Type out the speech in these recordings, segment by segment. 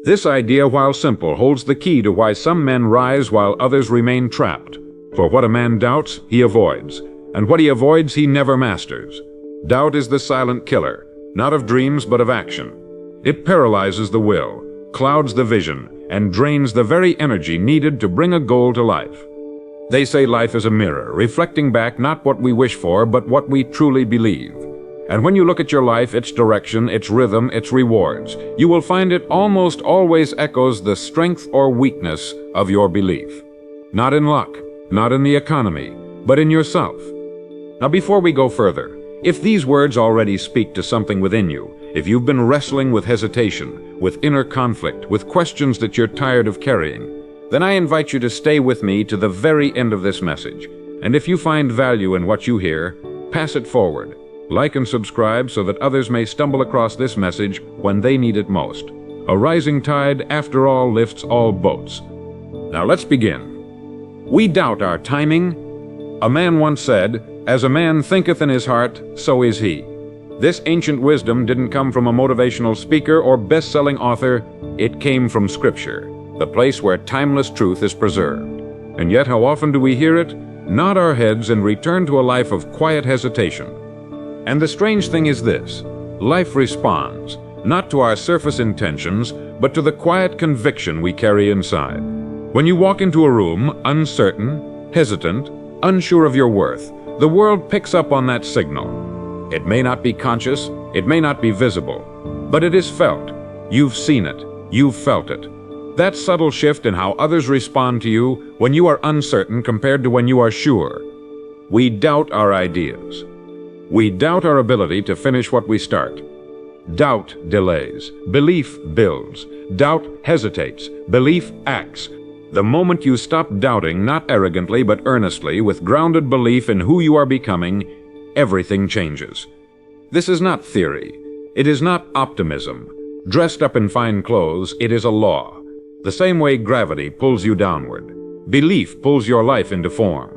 This idea, while simple, holds the key to why some men rise while others remain trapped. For what a man doubts, he avoids, and what he avoids, he never masters. Doubt is the silent killer, not of dreams but of action. It paralyzes the will, clouds the vision, and drains the very energy needed to bring a goal to life. They say life is a mirror, reflecting back not what we wish for, but what we truly believe. And when you look at your life, its direction, its rhythm, its rewards, you will find it almost always echoes the strength or weakness of your belief. Not in luck, not in the economy, but in yourself. Now, before we go further, if these words already speak to something within you, if you've been wrestling with hesitation, with inner conflict, with questions that you're tired of carrying, then I invite you to stay with me to the very end of this message. And if you find value in what you hear, pass it forward. Like and subscribe so that others may stumble across this message when they need it most. A rising tide, after all, lifts all boats. Now let's begin. We doubt our timing. A man once said, "As a man thinketh in his heart, so is he." This ancient wisdom didn't come from a motivational speaker or best-selling author. It came from Scripture, the place where timeless truth is preserved. And yet how often do we hear it, nod our heads, and return to a life of quiet hesitation? And the strange thing is this: life responds, not to our surface intentions, but to the quiet conviction we carry inside. When you walk into a room, uncertain, hesitant, unsure of your worth, the world picks up on that signal. It may not be conscious, it may not be visible, but it is felt. You've seen it, you've felt it. That subtle shift in how others respond to you when you are uncertain compared to when you are sure. We doubt our ideas. We doubt our ability to finish what we start. Doubt delays. Belief builds. Doubt hesitates. Belief acts. The moment you stop doubting, not arrogantly but earnestly, with grounded belief in who you are becoming, everything changes. This is not theory. It is not optimism. Dressed up in fine clothes, it is a law. The same way gravity pulls you downward. Belief pulls your life into form.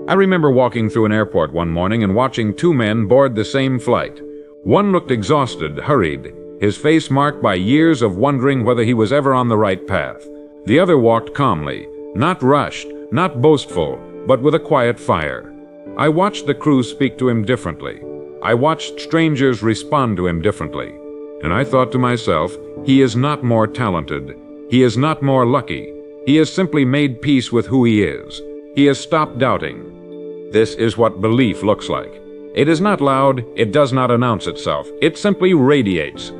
I remember walking through an airport one morning and watching two men board the same flight. One looked exhausted, hurried, his face marked by years of wondering whether he was ever on the right path. The other walked calmly, not rushed, not boastful, but with a quiet fire. I watched the crew speak to him differently. I watched strangers respond to him differently. And I thought to myself, he is not more talented. He is not more lucky. He has simply made peace with who he is. He has stopped doubting. This is what belief looks like. It is not loud, it does not announce itself, it simply radiates.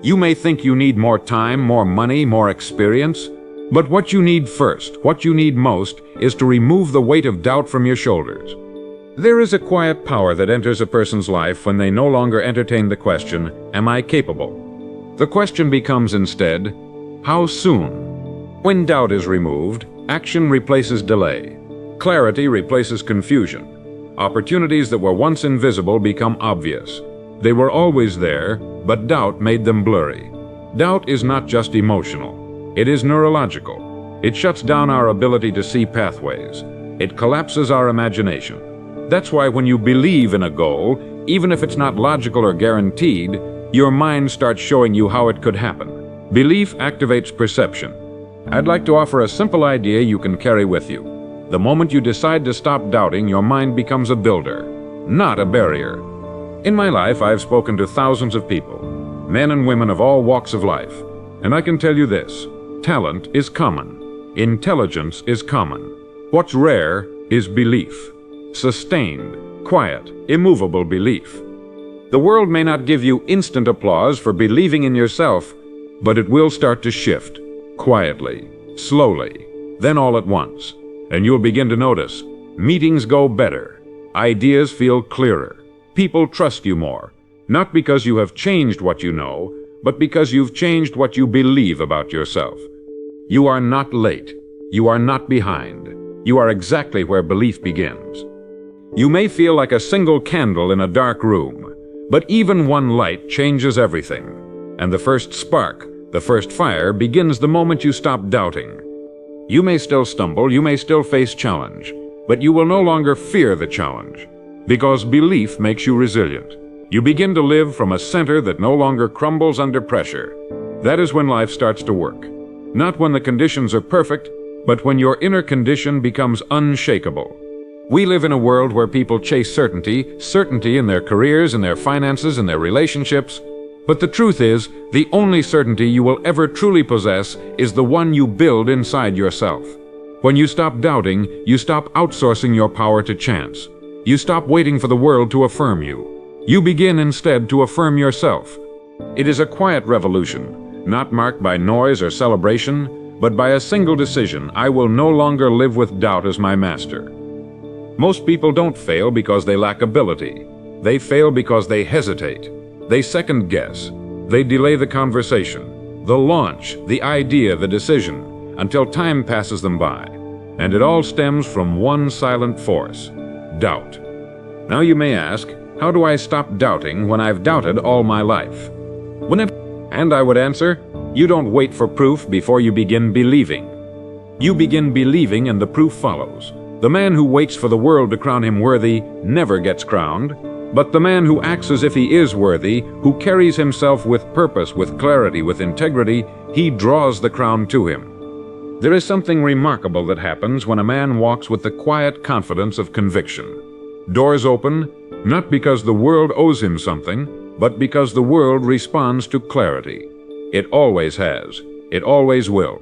You may think you need more time, more money, more experience, but what you need first, what you need most, is to remove the weight of doubt from your shoulders. There is a quiet power that enters a person's life when they no longer entertain the question, "Am I capable?" The question becomes instead, "How soon?" When doubt is removed, action replaces delay. Clarity replaces confusion. Opportunities that were once invisible become obvious. They were always there, but doubt made them blurry. Doubt is not just emotional. It is neurological. It shuts down our ability to see pathways. It collapses our imagination. That's why when you believe in a goal, even if it's not logical or guaranteed, your mind starts showing you how it could happen. Belief activates perception. I'd like to offer a simple idea you can carry with you. The moment you decide to stop doubting, your mind becomes a builder, not a barrier. In my life, I've spoken to thousands of people, men and women of all walks of life, and I can tell you this: talent is common. Intelligence is common. What's rare is belief. Sustained, quiet, immovable belief. The world may not give you instant applause for believing in yourself, but it will start to shift, quietly, slowly, then all at once. And you'll begin to notice meetings go better, ideas feel clearer, people trust you more, not because you have changed what you know, but because you've changed what you believe about yourself. You are not late. You are not behind. You are exactly where belief begins. You may feel like a single candle in a dark room, but even one light changes everything. And the first spark, the first fire, begins the moment you stop doubting. You may still stumble, you may still face challenge, but you will no longer fear the challenge, because belief makes you resilient. You begin to live from a center that no longer crumbles under pressure. That is when life starts to work. Not when the conditions are perfect, but when your inner condition becomes unshakable. We live in a world where people chase certainty in their careers, in their finances, in their relationships. But the truth is, the only certainty you will ever truly possess is the one you build inside yourself. When you stop doubting, you stop outsourcing your power to chance. You stop waiting for the world to affirm you. You begin instead to affirm yourself. It is a quiet revolution, not marked by noise or celebration, but by a single decision: I will no longer live with doubt as my master. Most people don't fail because they lack ability. They fail because they hesitate. They second guess. They delay the conversation, the launch, the idea, the decision, until time passes them by. And it all stems from one silent force: doubt. Now you may ask, how do I stop doubting when I've doubted all my life? And I would answer, you don't wait for proof before you begin believing. You begin believing and the proof follows. The man who waits for the world to crown him worthy never gets crowned, but the man who acts as if he is worthy, who carries himself with purpose, with clarity, with integrity, he draws the crown to him. There is something remarkable that happens when a man walks with the quiet confidence of conviction. Doors open, not because the world owes him something, but because the world responds to clarity. It always has. It always will.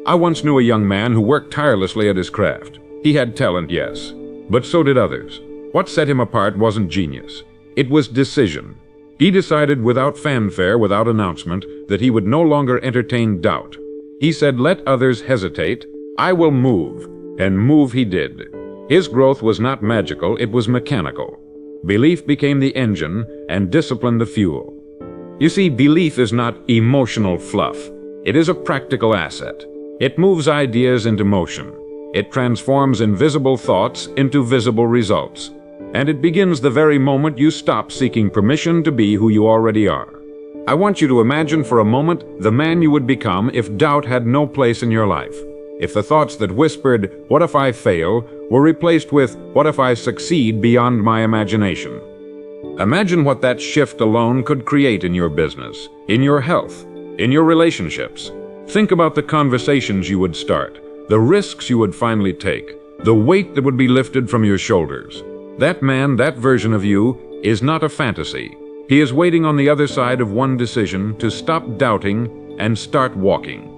I once knew a young man who worked tirelessly at his craft. He had talent, yes, but so did others. What set him apart wasn't genius. It was decision. He decided without fanfare, without announcement, that he would no longer entertain doubt. He said, let others hesitate, I will move, and move he did. His growth was not magical, it was mechanical. Belief became the engine, and discipline the fuel. You see, belief is not emotional fluff. It is a practical asset. It moves ideas into motion. It transforms invisible thoughts into visible results. And it begins the very moment you stop seeking permission to be who you already are. I want you to imagine for a moment the man you would become if doubt had no place in your life. If the thoughts that whispered, what if I fail, were replaced with, what if I succeed beyond my imagination? Imagine what that shift alone could create in your business, in your health, in your relationships. Think about the conversations you would start, the risks you would finally take, the weight that would be lifted from your shoulders. That man, that version of you, is not a fantasy. He is waiting on the other side of one decision to stop doubting and start walking.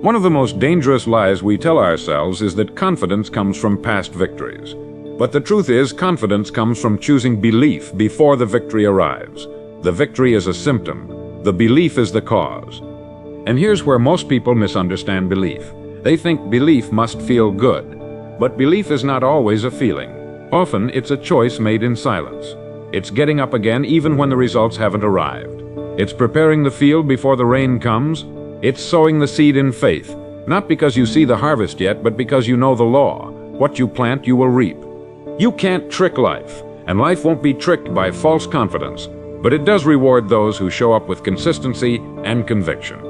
One of the most dangerous lies we tell ourselves is that confidence comes from past victories. But the truth is, confidence comes from choosing belief before the victory arrives. The victory is a symptom. The belief is the cause. And here's where most people misunderstand belief. They think belief must feel good. But belief is not always a feeling. Often it's a choice made in silence. It's getting up again even when the results haven't arrived. It's preparing the field before the rain comes. It's sowing the seed in faith, not because you see the harvest yet, but because you know the law. What you plant, you will reap. You can't trick life, and life won't be tricked by false confidence, but it does reward those who show up with consistency and conviction.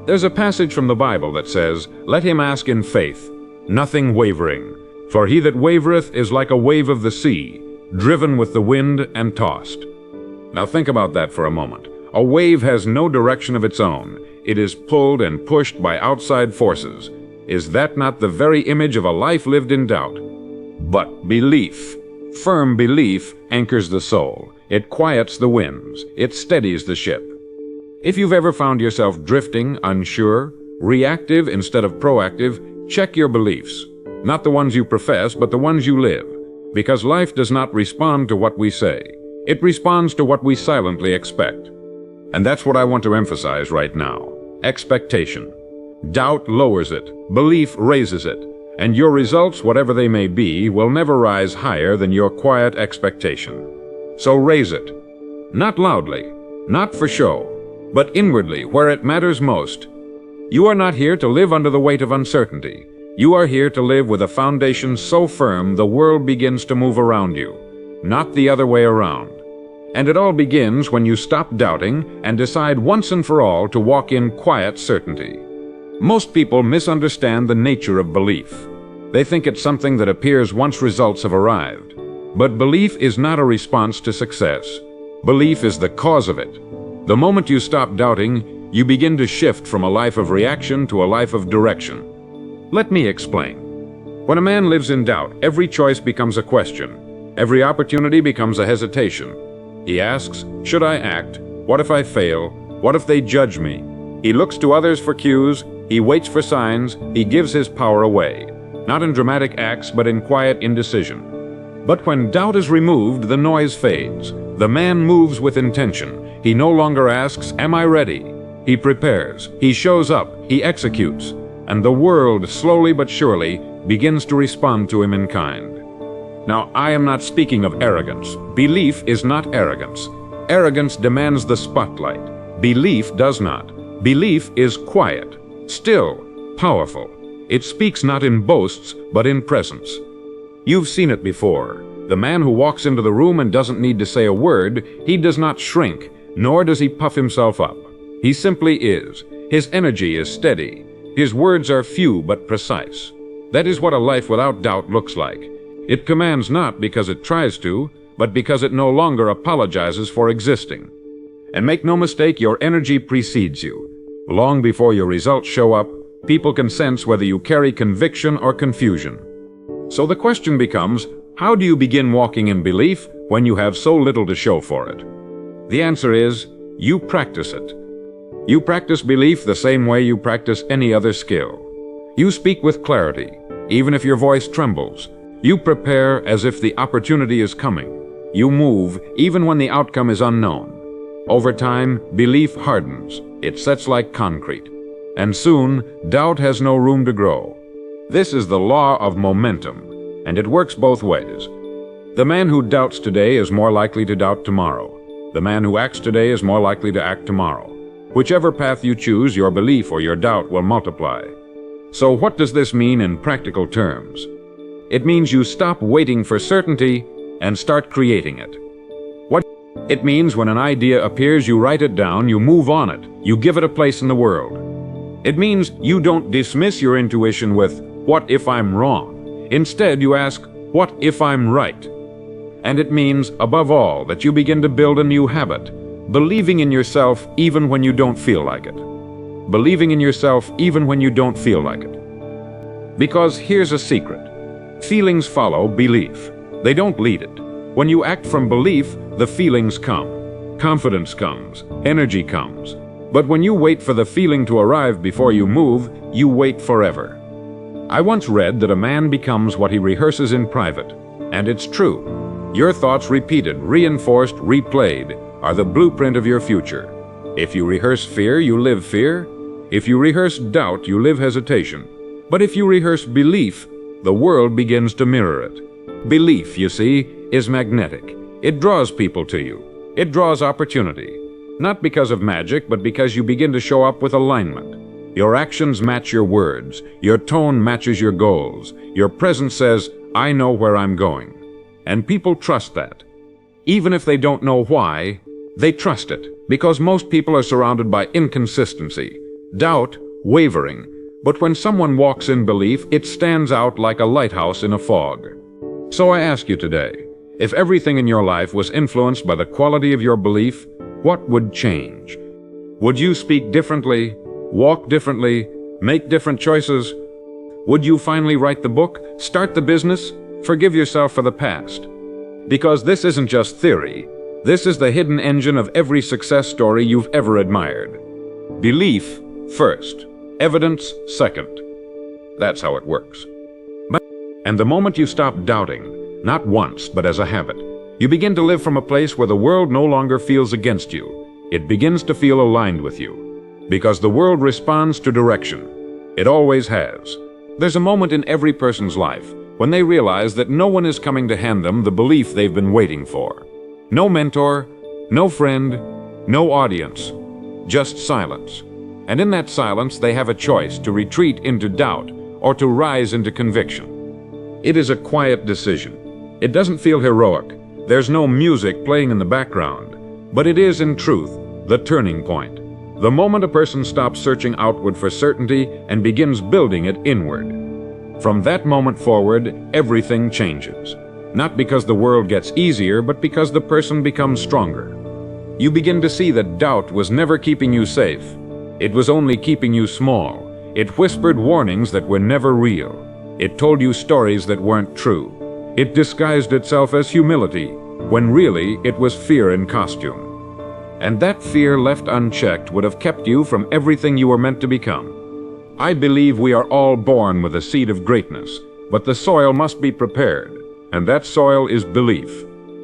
There's a passage from the Bible that says, let him ask in faith, nothing wavering. For he that wavereth is like a wave of the sea, driven with the wind and tossed. Now think about that for a moment. A wave has no direction of its own. It is pulled and pushed by outside forces. Is that not the very image of a life lived in doubt? But belief, firm belief, anchors the soul. It quiets the winds. It steadies the ship. If you've ever found yourself drifting, unsure, reactive instead of proactive, check your beliefs. Not the ones you profess, but the ones you live. Because life does not respond to what we say. It responds to what we silently expect. And that's what I want to emphasize right now. Expectation. Doubt lowers it. Belief raises it. And your results, whatever they may be, will never rise higher than your quiet expectation. So raise it. Not loudly, not for show, but inwardly, where it matters most. You are not here to live under the weight of uncertainty. You are here to live with a foundation so firm the world begins to move around you, not the other way around. And it all begins when you stop doubting and decide once and for all to walk in quiet certainty. Most people misunderstand the nature of belief. They think it's something that appears once results have arrived. But belief is not a response to success. Belief is the cause of it. The moment you stop doubting, You begin to shift from a life of reaction to a life of direction. Let me explain. When a man lives in doubt, every choice becomes a question. Every opportunity becomes a hesitation. He asks, should I act? What if I fail? What if they judge me? He looks to others for cues. He waits for signs. He gives his power away. Not in dramatic acts, but in quiet indecision. But when doubt is removed, the noise fades. The man moves with intention. He no longer asks, am I ready? He prepares. He shows up. He executes. And the world, slowly but surely, begins to respond to him in kind. Now, I am not speaking of arrogance. Belief is not arrogance. Arrogance demands the spotlight. Belief does not. Belief is quiet, still, powerful. It speaks not in boasts, but in presence. You've seen it before. The man who walks into the room and doesn't need to say a word, he does not shrink, nor does he puff himself up. He simply is. His energy is steady. His words are few but precise. That is what a life without doubt looks like. It commands not because it tries to, but because it no longer apologizes for existing. And make no mistake, your energy precedes you. Long before your results show up, people can sense whether you carry conviction or confusion. So the question becomes, how do you begin walking in belief when you have so little to show for it? The answer is, you practice it. You practice belief the same way you practice any other skill. You speak with clarity, even if your voice trembles. You prepare as if the opportunity is coming. You move even when the outcome is unknown. Over time, belief hardens. It sets like concrete. And soon, doubt has no room to grow. This is the law of momentum, and it works both ways. The man who doubts today is more likely to doubt tomorrow. The man who acts today is more likely to act tomorrow. Whichever path you choose, your belief or your doubt will multiply. So what does this mean in practical terms? It means you stop waiting for certainty and start creating it. It means when an idea appears, you write it down, you move on it, you give it a place in the world. It means you don't dismiss your intuition with, what if I'm wrong? Instead, you ask, what if I'm right? And it means, above all, that you begin to build a new habit, believing in yourself even when you don't feel like it. Believing in yourself even when you don't feel like it. Because here's a secret. Feelings follow belief. They don't lead it. When you act from belief, the feelings come. Confidence comes. Energy comes. But when you wait for the feeling to arrive before you move, you wait forever. I once read that a man becomes what he rehearses in private. And it's true. Your thoughts repeated, reinforced, replayed, are the blueprint of your future. If you rehearse fear, you live fear. If you rehearse doubt, you live hesitation. But if you rehearse belief, the world begins to mirror it. Belief, you see, is magnetic. It draws people to you. It draws opportunity. Not because of magic, but because you begin to show up with alignment. Your actions match your words. Your tone matches your goals. Your presence says, I know where I'm going. And people trust that. Even if they don't know why, they trust it, because most people are surrounded by inconsistency, doubt, wavering. But when someone walks in belief, it stands out like a lighthouse in a fog. So I ask you today, if everything in your life was influenced by the quality of your belief, what would change? Would you speak differently, walk differently, make different choices? Would you finally write the book, start the business, forgive yourself for the past? Because this isn't just theory. This is the hidden engine of every success story you've ever admired. Belief first. Evidence second. That's how it works. And the moment you stop doubting, not once, but as a habit, you begin to live from a place where the world no longer feels against you. It begins to feel aligned with you. Because the world responds to direction. It always has. There's a moment in every person's life when they realize that no one is coming to hand them the belief they've been waiting for. No mentor, no friend, no audience, just silence. And in that silence, they have a choice to retreat into doubt or to rise into conviction. It is a quiet decision. It doesn't feel heroic. There's no music playing in the background. But it is, in truth, the turning point. The moment a person stops searching outward for certainty and begins building it inward. From that moment forward, everything changes. Not because the world gets easier, but because the person becomes stronger. You begin to see that doubt was never keeping you safe. It was only keeping you small. It whispered warnings that were never real. It told you stories that weren't true. It disguised itself as humility, when really it was fear in costume. And that fear left unchecked would have kept you from everything you were meant to become. I believe we are all born with a seed of greatness, but the soil must be prepared, and that soil is belief.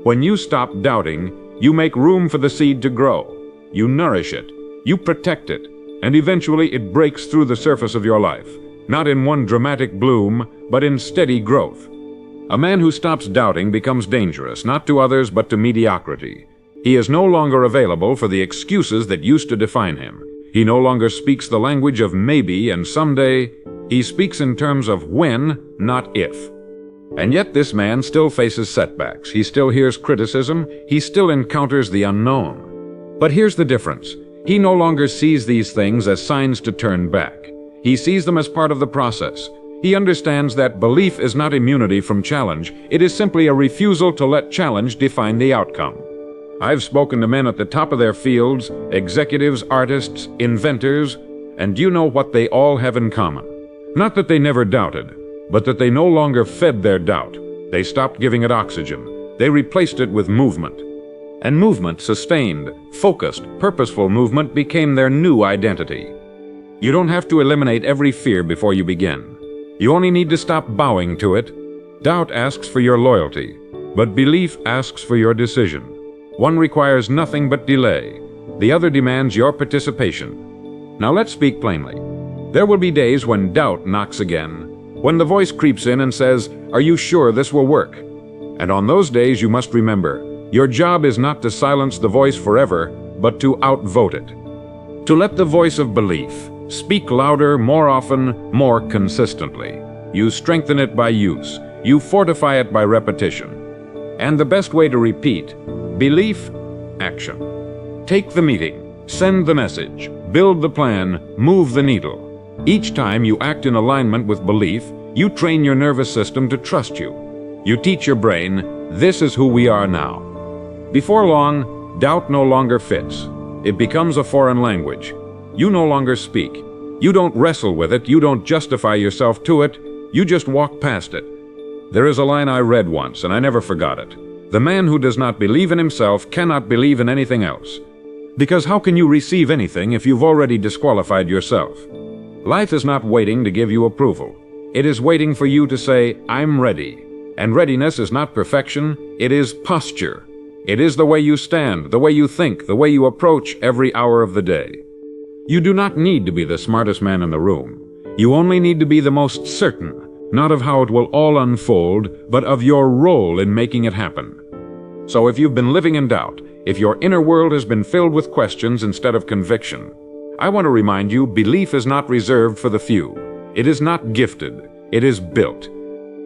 When you stop doubting, you make room for the seed to grow. You nourish it, you protect it, and eventually it breaks through the surface of your life, not in one dramatic bloom, but in steady growth. A man who stops doubting becomes dangerous, not to others but to mediocrity. He is no longer available for the excuses that used to define him. He no longer speaks the language of maybe and someday. He speaks in terms of when, not if. And yet this man still faces setbacks. He still hears criticism. He still encounters the unknown. But here's the difference. He no longer sees these things as signs to turn back. He sees them as part of the process. He understands that belief is not immunity from challenge. It is simply a refusal to let challenge define the outcome. I've spoken to men at the top of their fields, executives, artists, inventors, and you know what they all have in common. Not that they never doubted, but that they no longer fed their doubt. They stopped giving it oxygen. They replaced it with movement. And movement, sustained, focused, purposeful movement, became their new identity. You don't have to eliminate every fear before you begin. You only need to stop bowing to it. Doubt asks for your loyalty, but belief asks for your decision. One requires nothing but delay. The other demands your participation. Now let's speak plainly. There will be days when doubt knocks again, when the voice creeps in and says, "Are you sure this will work?" And on those days you must remember, your job is not to silence the voice forever, but to outvote it. To let the voice of belief speak louder, more often, more consistently. You strengthen it by use. You fortify it by repetition. And the best way to repeat: belief, action. Take the meeting, send the message, build the plan, move the needle. Each time you act in alignment with belief, you train your nervous system to trust you. You teach your brain, this is who we are now. Before long, doubt no longer fits. It becomes a foreign language. You no longer speak. You don't wrestle with it. You don't justify yourself to it. You just walk past it. There is a line I read once, and I never forgot it. The man who does not believe in himself cannot believe in anything else. Because how can you receive anything if you've already disqualified yourself? Life is not waiting to give you approval. It is waiting for you to say, "I'm ready." And readiness is not perfection, it is posture. It is the way you stand, the way you think, the way you approach every hour of the day. You do not need to be the smartest man in the room. You only need to be the most certain, not of how it will all unfold, but of your role in making it happen. So if you've been living in doubt, if your inner world has been filled with questions instead of conviction, I want to remind you, belief is not reserved for the few. It is not gifted, it is built.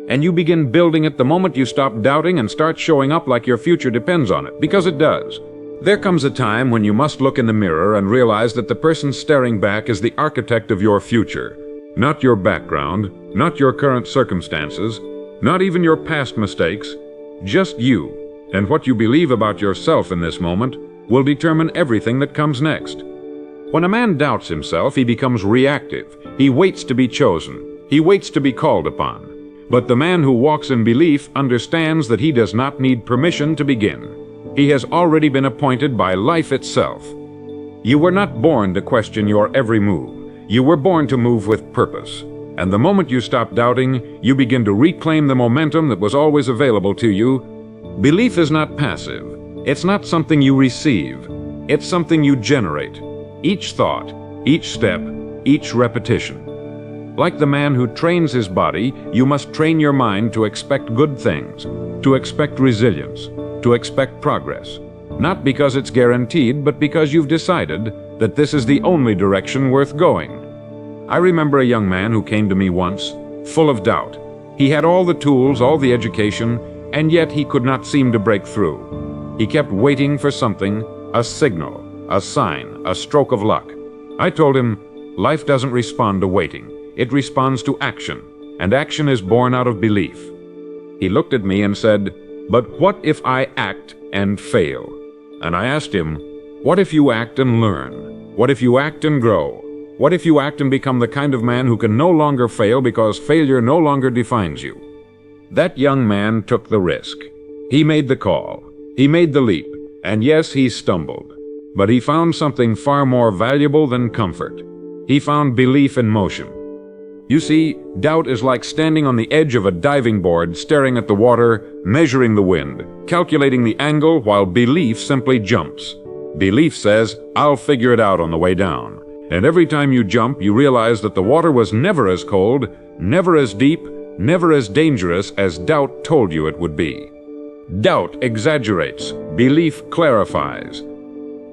And you begin building it the moment you stop doubting and start showing up like your future depends on it, because it does. There comes a time when you must look in the mirror and realize that the person staring back is the architect of your future. Not your background, not your current circumstances, not even your past mistakes, just you. And what you believe about yourself in this moment will determine everything that comes next. When a man doubts himself, he becomes reactive. He waits to be chosen. He waits to be called upon. But the man who walks in belief understands that he does not need permission to begin. He has already been appointed by life itself. You were not born to question your every move. You were born to move with purpose. And the moment you stop doubting, you begin to reclaim the momentum that was always available to you. Belief is not passive. It's not something you receive. It's something you generate. Each thought, each step, each repetition. Like the man who trains his body, you must train your mind to expect good things, to expect resilience, to expect progress. Not because it's guaranteed, but because you've decided that this is the only direction worth going. I remember a young man who came to me once, full of doubt. He had all the tools, all the education, and yet he could not seem to break through. He kept waiting for something, a signal, a sign, a stroke of luck. I told him, life doesn't respond to waiting. It responds to action, and action is born out of belief. He looked at me and said, "But what if I act and fail?" And I asked him, "What if you act and learn? What if you act and grow? What if you act and become the kind of man who can no longer fail because failure no longer defines you? That young man took the risk. He made the call. He made the leap. And yes, he stumbled. But he found something far more valuable than comfort. He found belief in motion. You see, doubt is like standing on the edge of a diving board, staring at the water, measuring the wind, calculating the angle, while belief simply jumps. Belief says, I'll figure it out on the way down. And every time you jump, you realize that the water was never as cold, never as deep, never as dangerous as doubt told you it would be. Doubt exaggerates. Belief clarifies.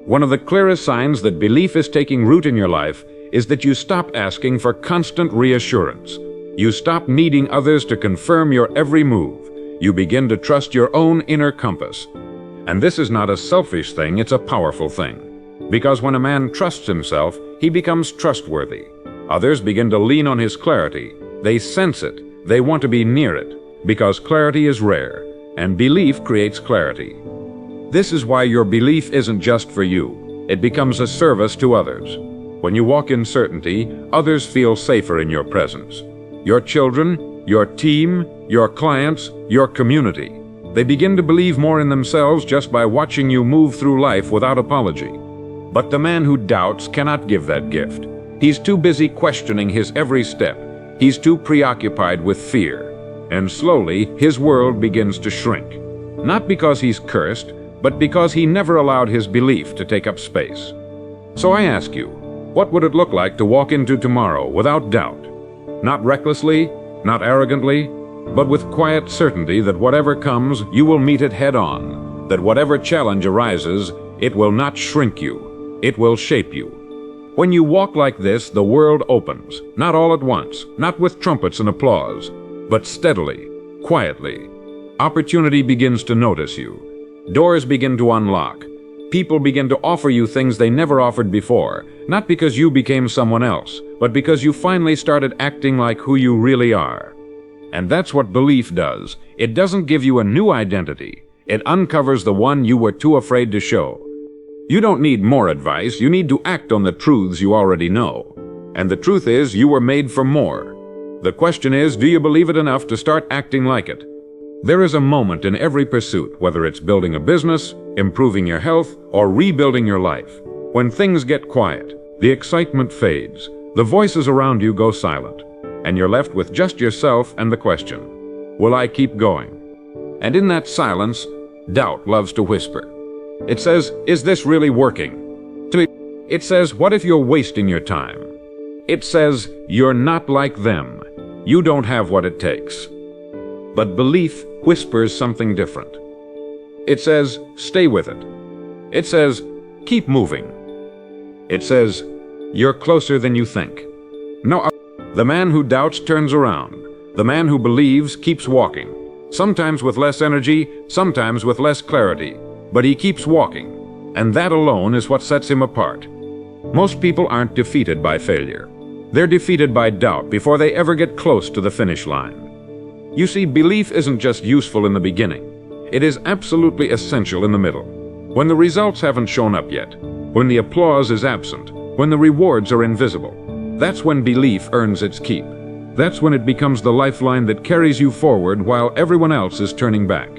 One of the clearest signs that belief is taking root in your life is that you stop asking for constant reassurance. You stop needing others to confirm your every move. You begin to trust your own inner compass. And this is not a selfish thing, it's a powerful thing. Because when a man trusts himself, he becomes trustworthy. Others begin to lean on his clarity. They sense it. They want to be near it. Because clarity is rare, and belief creates clarity. This is why your belief isn't just for you. It becomes a service to others. When you walk in certainty, others feel safer in your presence. Your children, your team, your clients, your community. They begin to believe more in themselves just by watching you move through life without apology. But the man who doubts cannot give that gift. He's too busy questioning his every step. He's too preoccupied with fear. And slowly, his world begins to shrink. Not because he's cursed, but because he never allowed his belief to take up space. So I ask you, what would it look like to walk into tomorrow without doubt? Not recklessly, not arrogantly, but with quiet certainty that whatever comes, you will meet it head on. That whatever challenge arises, it will not shrink you. It will shape you. When you walk like this, the world opens, not all at once, not with trumpets and applause, but steadily, quietly. Opportunity begins to notice you. Doors begin to unlock. People begin to offer you things they never offered before, not because you became someone else, but because you finally started acting like who you really are. And that's what belief does. It doesn't give you a new identity. It uncovers the one you were too afraid to show. You don't need more advice, you need to act on the truths you already know. And the truth is, you were made for more. The question is, do you believe it enough to start acting like it? There is a moment in every pursuit, whether it's building a business, improving your health, or rebuilding your life. When things get quiet, the excitement fades, the voices around you go silent, and you're left with just yourself and the question, will I keep going? And in that silence, doubt loves to whisper. It says, is this really working? To me, it says, what if you're wasting your time? It says, you're not like them. You don't have what it takes. But belief whispers something different. It says, stay with it. It says, keep moving. It says, you're closer than you think. No, the man who doubts turns around. The man who believes keeps walking. Sometimes with less energy, sometimes with less clarity. But he keeps walking, and that alone is what sets him apart. Most people aren't defeated by failure. They're defeated by doubt before they ever get close to the finish line. You see, belief isn't just useful in the beginning. It is absolutely essential in the middle. When the results haven't shown up yet, when the applause is absent, when the rewards are invisible, that's when belief earns its keep. That's when it becomes the lifeline that carries you forward while everyone else is turning back.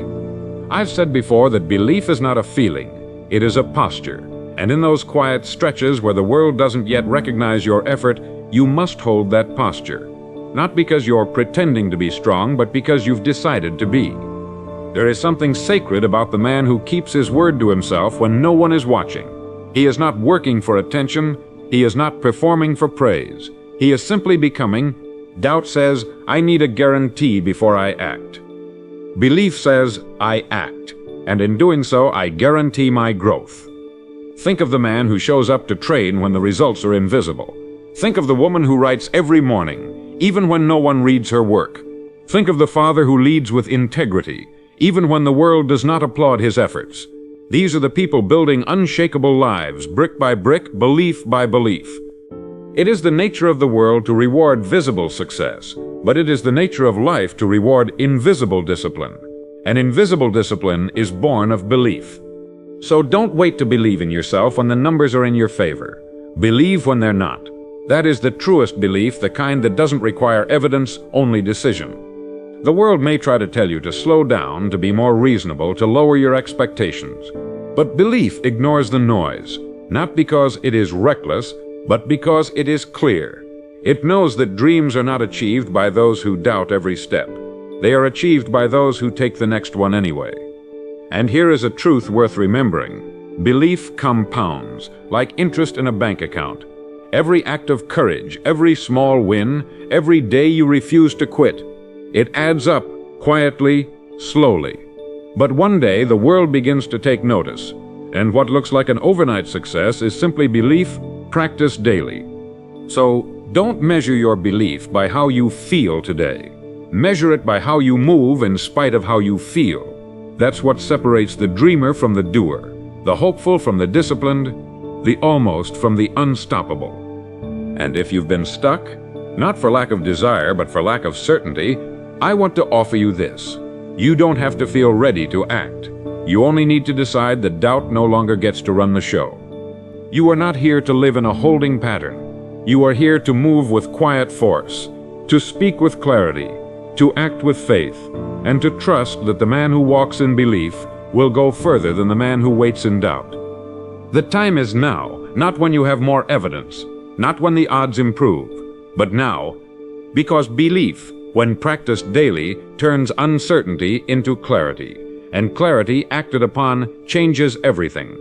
I've said before that belief is not a feeling, it is a posture. And in those quiet stretches where the world doesn't yet recognize your effort, you must hold that posture. Not because you're pretending to be strong, but because you've decided to be. There is something sacred about the man who keeps his word to himself when no one is watching. He is not working for attention, he is not performing for praise. He is simply becoming. Doubt says, I need a guarantee before I act. Belief says, I act, and in doing so, I guarantee my growth. Think of the man who shows up to train when the results are invisible. Think of the woman who writes every morning, even when no one reads her work. Think of the father who leads with integrity, even when the world does not applaud his efforts. These are the people building unshakable lives, brick by brick, belief by belief. It is the nature of the world to reward visible success, but it is the nature of life to reward invisible discipline. And invisible discipline is born of belief. So don't wait to believe in yourself when the numbers are in your favor. Believe when they're not. That is the truest belief, the kind that doesn't require evidence, only decision. The world may try to tell you to slow down, to be more reasonable, to lower your expectations. But belief ignores the noise, not because it is reckless, but because it is clear. It knows that dreams are not achieved by those who doubt every step. They are achieved by those who take the next one anyway. And here is a truth worth remembering. Belief compounds, like interest in a bank account. Every act of courage, every small win, every day you refuse to quit. It adds up, quietly, slowly. But one day the world begins to take notice, and what looks like an overnight success is simply belief practiced daily. So don't measure your belief by how you feel today. Measure it by how you move in spite of how you feel. That's what separates the dreamer from the doer, the hopeful from the disciplined, the almost from the unstoppable. And if you've been stuck, not for lack of desire but for lack of certainty, I want to offer you this. You don't have to feel ready to act. You only need to decide that doubt no longer gets to run the show. You are not here to live in a holding pattern. You are here to move with quiet force, to speak with clarity, to act with faith, and to trust that the man who walks in belief will go further than the man who waits in doubt. The time is now, not when you have more evidence, not when the odds improve, but now, because belief, when practiced daily, turns uncertainty into clarity, and clarity acted upon changes everything.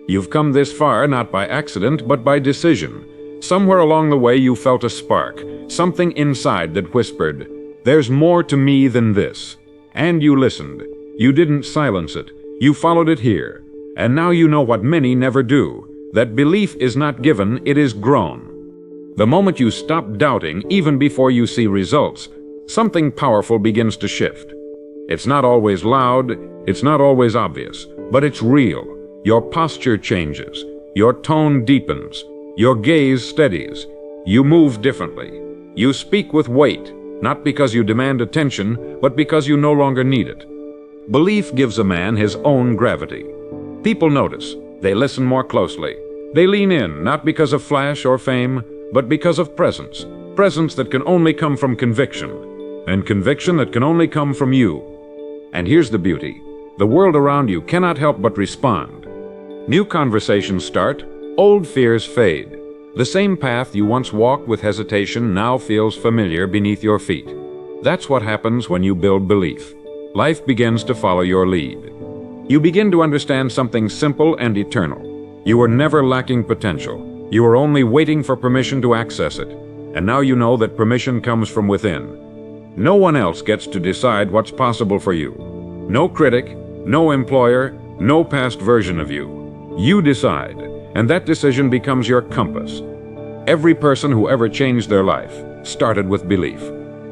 You've come this far not by accident, but by decision. Somewhere along the way you felt a spark, something inside that whispered, "There's more to me than this." And you listened. You didn't silence it. You followed it here. And now you know what many never do, that belief is not given, it is grown. The moment you stop doubting, even before you see results, something powerful begins to shift. It's not always loud, it's not always obvious, but it's real. Your posture changes, your tone deepens, your gaze steadies. You move differently. You speak with weight, not because you demand attention, but because you no longer need it. Belief gives a man his own gravity. People notice, they listen more closely. They lean in, not because of flash or fame, but because of presence. Presence that can only come from conviction, and conviction that can only come from you. And here's the beauty. The world around you cannot help but respond. New conversations start, old fears fade. The same path you once walked with hesitation now feels familiar beneath your feet. That's what happens when you build belief. Life begins to follow your lead. You begin to understand something simple and eternal. You were never lacking potential. You were only waiting for permission to access it. And now you know that permission comes from within. No one else gets to decide what's possible for you. No critic, no employer, no past version of you. You decide, and that decision becomes your compass. Every person who ever changed their life started with belief.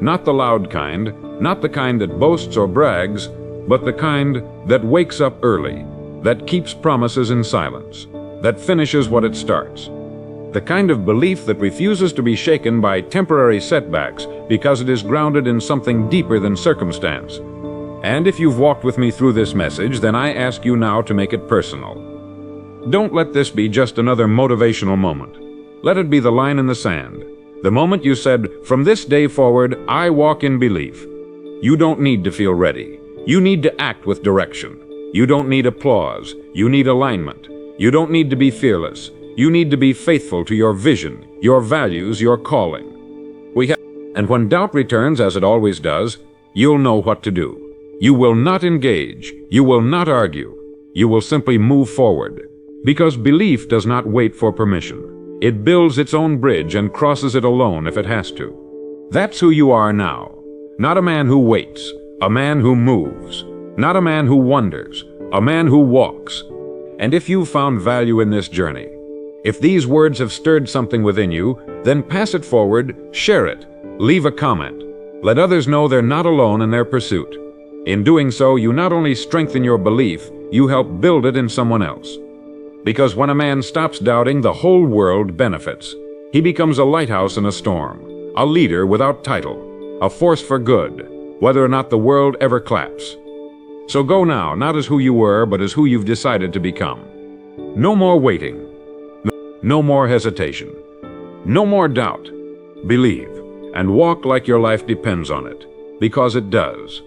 Not the loud kind, not the kind that boasts or brags, but the kind that wakes up early, that keeps promises in silence, that finishes what it starts. The kind of belief that refuses to be shaken by temporary setbacks because it is grounded in something deeper than circumstance. And if you've walked with me through this message, then I ask you now to make it personal. Don't let this be just another motivational moment. Let it be the line in the sand. The moment you said, "From this day forward, I walk in belief." You don't need to feel ready. You need to act with direction. You don't need applause. You need alignment. You don't need to be fearless. You need to be faithful to your vision, your values, your calling. And when doubt returns, as it always does, you'll know what to do. You will not engage. You will not argue. You will simply move forward. Because belief does not wait for permission. It builds its own bridge and crosses it alone if it has to. That's who you are now. Not a man who waits, a man who moves. Not a man who wonders, a man who walks. And if you've found value in this journey, if these words have stirred something within you, then pass it forward, share it, leave a comment. Let others know they're not alone in their pursuit. In doing so, you not only strengthen your belief, you help build it in someone else. Because when a man stops doubting, the whole world benefits. He becomes a lighthouse in a storm, a leader without title, a force for good, whether or not the world ever claps. So go now, not as who you were, but as who you've decided to become. No more waiting. No more hesitation. No more doubt. Believe, and walk like your life depends on it, because it does.